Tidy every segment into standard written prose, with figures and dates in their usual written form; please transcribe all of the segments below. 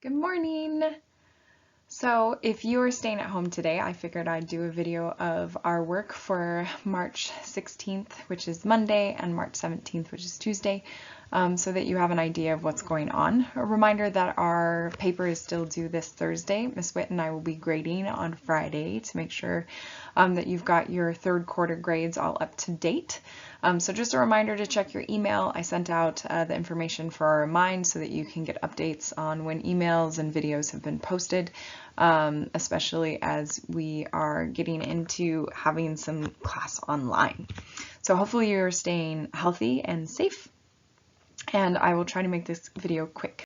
Good morning. So if you are staying at home today, I figured I'd do a video of our work for March 16th, which is Monday, and March 17th, which is Tuesday, so that you have an idea of what's going on. A reminder that our paper is still due this Thursday. Miss Witt and I will be grading on Friday to make sure that you've got your third quarter grades all up to date. So just a reminder to check your email. I sent out the information for our Remind so that you can get updates on when emails and videos have been posted, especially as we are getting into having some class online. So hopefully you're staying healthy and safe, and I will try to make this video quick.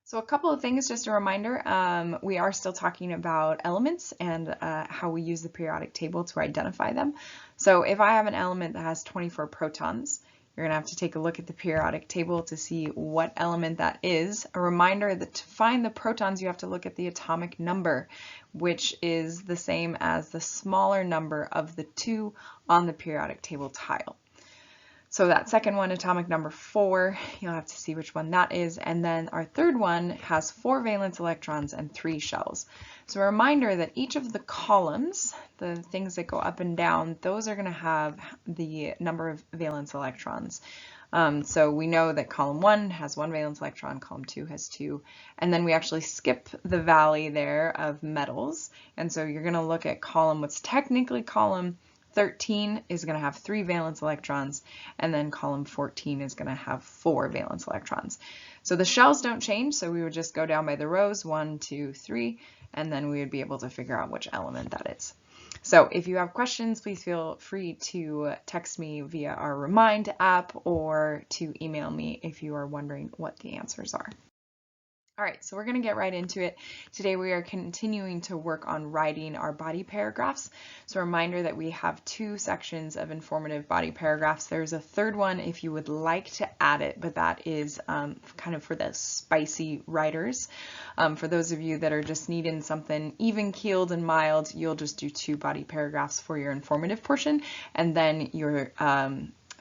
So a couple of things, just a reminder, we are still talking about elements and how we use the periodic table to identify them. So if I have an element that has 24 protons, you're going to have to take a look at the periodic table to see what element that is. A reminder that to find the protons, you have to look at the atomic number, which is the same as the smaller number of the two on the periodic table tile. So that second one, atomic number 4, you'll have to see which one that is. And then our third one has 4 valence electrons and 3 shells. So a reminder that each of the columns, the things that go up and down, those are going to have the number of valence electrons. So we know that column 1 has 1 valence electron, column 2 has 2, and then we actually skip the valley there of metals. And so you're going to look at column, what's technically column 13 is going to have 3 valence electrons, and then column 14 is going to have 4 valence electrons. So the shells don't change, so we would just go down by the rows, 1, 2, 3, and then we would be able to figure out which element that is. So if you have questions, please feel free to text me via our Remind app or to email me if you are wondering what the answers are. All right, so we're going to get right into it. Today we are continuing to work on writing our body paragraphs. So a reminder that we have 2 sections of informative body paragraphs. There's a third one if you would like to add it, but that is kind of for the spicy writers. For those of you that are just needing something even-keeled and mild, you'll just do 2 body paragraphs for your informative portion, and then your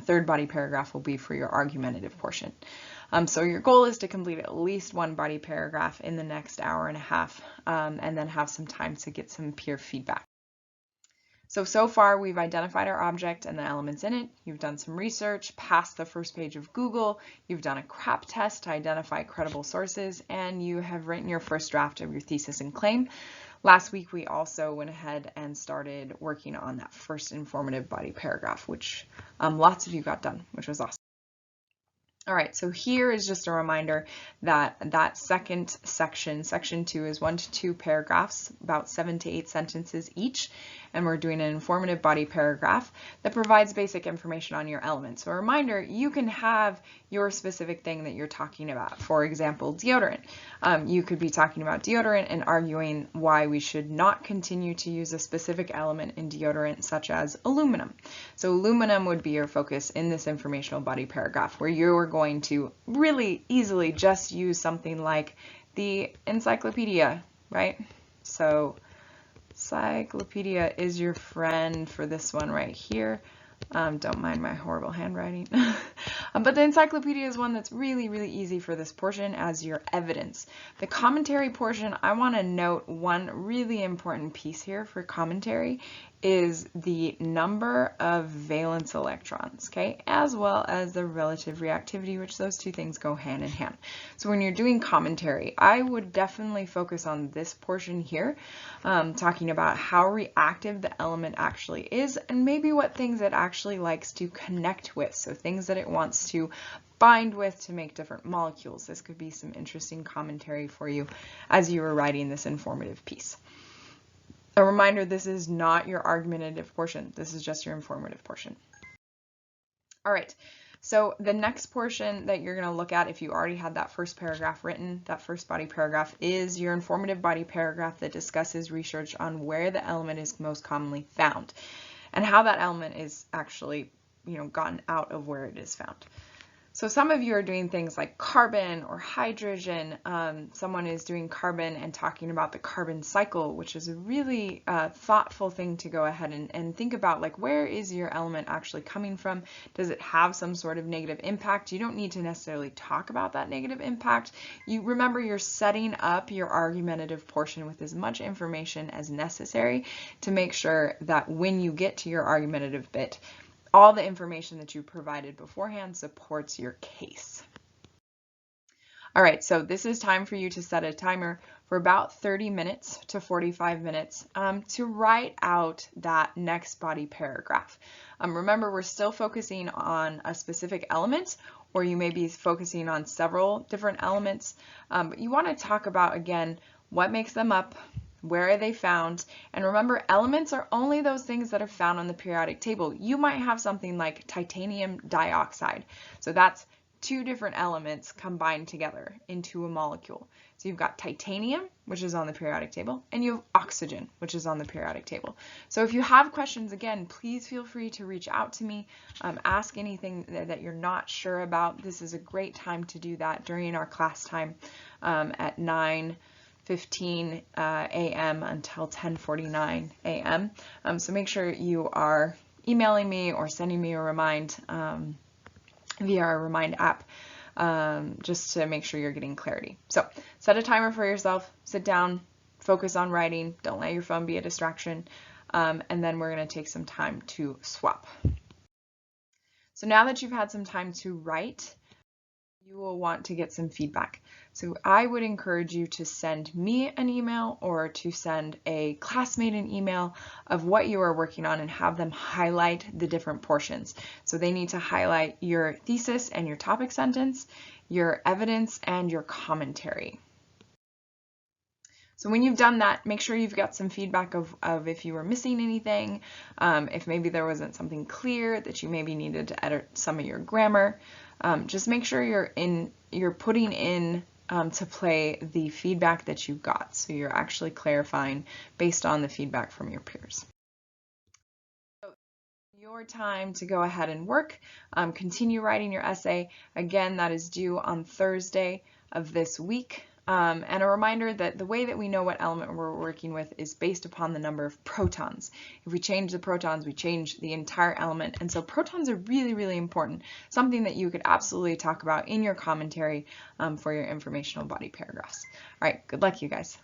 third body paragraph will be for your argumentative portion. So your goal is to complete at least 1 body paragraph in the next hour and a half, and then have some time to get some peer feedback. So far we've identified our object and the elements in it. You've done some research, passed the first page of Google, you've done a CRAP test to identify credible sources, and you have written your first draft of your thesis and claim. Last week we also went ahead and started working on that first informative body paragraph, which lots of you got done, which was awesome. All right, so here is just a reminder that that second section, section 2, is 1 to 2 paragraphs, about 7 to 8 sentences each, and we're doing an informative body paragraph that provides basic information on your element. So a reminder, you can have your specific thing that you're talking about. For example, deodorant. You could be talking about deodorant and arguing why we should not continue to use a specific element in deodorant, such as aluminum. So aluminum would be your focus in this informational body paragraph, where you're going to really easily just use something like the encyclopedia, right? So encyclopedia is your friend for this one right here. Don't mind my horrible handwriting. But the encyclopedia is one that's really, really easy for this portion as your evidence. The commentary portion, I want to note one really important piece here for commentary is the number of valence electrons, okay, as well as the relative reactivity, which those 2 things go hand in hand. So when you're doing commentary, I would definitely focus on this portion here, talking about how reactive the element actually is and maybe what things it actually likes to connect with, so things that it wants to bind with to make different molecules. This could be some interesting commentary for you as you are writing this informative piece. A reminder, this is not your argumentative portion. This is just your informative portion. All right, so the next portion that you're going to look at, if you already had that first paragraph written, that first body paragraph, is your informative body paragraph that discusses research on where the element is most commonly found and how that element is actually, gotten out of where it is found. So some of you are doing things like carbon or hydrogen. Someone is doing carbon and talking about the carbon cycle, which is a really thoughtful thing to go ahead and think about, like, where is your element actually coming from? Does it have some sort of negative impact? You don't need to necessarily talk about that negative impact. You remember, you're setting up your argumentative portion with as much information as necessary to make sure that when you get to your argumentative bit, all the information that you provided beforehand supports your case. All right, so this is time for you to set a timer for about 30 minutes to 45 minutes to write out that next body paragraph. Remember, we're still focusing on a specific element, or you may be focusing on several different elements, but you want to talk about, again, what makes them up, where are they found? And remember, elements are only those things that are found on the periodic table. You might have something like titanium dioxide. So that's two different elements combined together into a molecule. So you've got titanium, which is on the periodic table, and you have oxygen, which is on the periodic table. So if you have questions, again, please feel free to reach out to me. Ask anything that you're not sure about. This is a great time to do that during our class time at 9:15 a.m. until 10:49 a.m. So make sure you are emailing me or sending me a remind via our Remind app, just to make sure you're getting clarity. So set a timer for yourself, sit down, focus on writing, don't let your phone be a distraction, and then we're going to take some time to swap. So now that you've had some time to write, you will want to get some feedback. So I would encourage you to send me an email or to send a classmate an email of what you are working on and have them highlight the different portions. So they need to highlight your thesis and your topic sentence, your evidence, and your commentary. So when you've done that, make sure you've got some feedback of if you were missing anything, if maybe there wasn't something clear, that you maybe needed to edit some of your grammar. Just make sure you're putting in to play the feedback that you got, so you're actually clarifying based on the feedback from your peers. So your time to go ahead and work. Continue writing your essay. Again, that is due on Thursday of this week. And a reminder that the way that we know what element we're working with is based upon the number of protons. If we change the protons, we change the entire element. And so protons are really, really important, something that you could absolutely talk about in your commentary for your informational body paragraphs. All right, good luck, you guys.